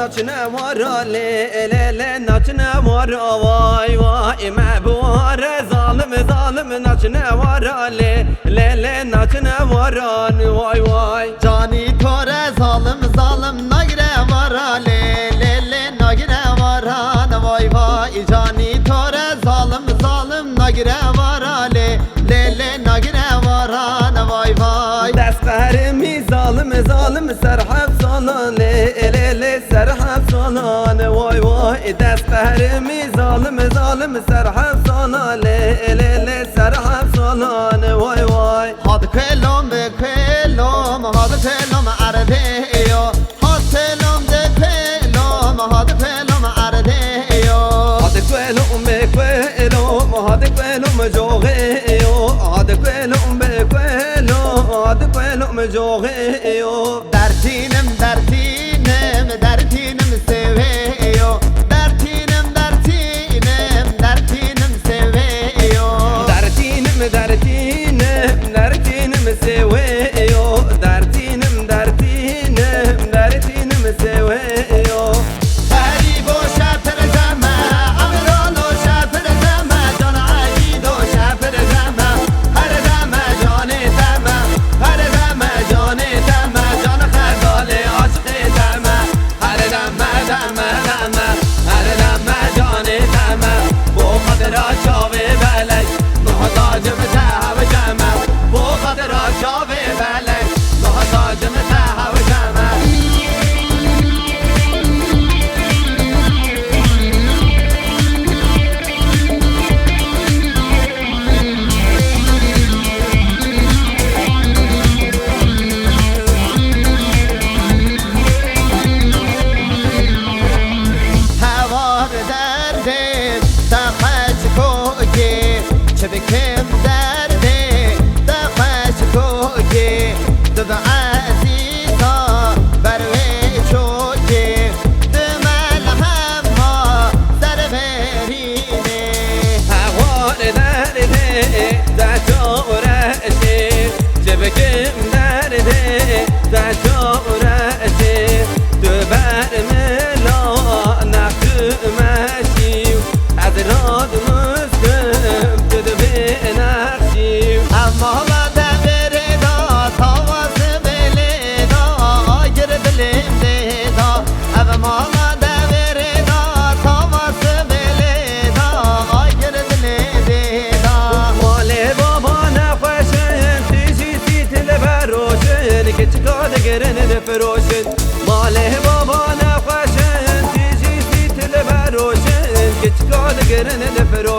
ناچنه وارا لی ناچنه وارا وای وای مبوار ظالم ناچنه وارا لی ناچنه وارا وای وای جانی تور ظالم نگره وارا لی نگره وارا وای وای جانی تور ظالم نگره وارا لی نگره وارا وای وای دست قهرمی ظالم سرحب سالان لی سرحب سالان وای وای دست قهرمی ظالم سرحب سالان لی سرحب سالان وای وای هاد کلام به کلام هاد کلام عرده یا هاد کلام به کلام هاد کلام عرده یا هاد کلام به کلام هاد کلام جوغه یا هاد کلام به کلام هاد کلام جوغه یا در تینم سوه یا در تینم سوه یا در تینم سوه یا در تینم سوه یا غریب و شفر زمه امرال و شفر زمه جان عجید و شفر زمه هر زمه جان زمه هر زمه جان زمه جان خزال عاشق زمه هر زمه هر زمه جان زمه بو خاطر شاوه بلک محتاجم تهو جمه بو خاطر شاوه بلک محتاجم تهو جمه بکم درده دخش کوکی دو عزیزا بروی چوکی دمل همه سر برینه هوار درده دچورشه جبکم درده دچورشه تو برملا نقمشی از راد مستم اما بعد بردا تواس بلدا گر دلم دیدا اما بعد بردا تواس بلدا گر دلم دیدا مال بابا نخوشن تیجی سیتل بروشن که چکار گرن نفروشن مال بابا نخوشن تیجی سیتل بروشن که چکار گرن نفروشن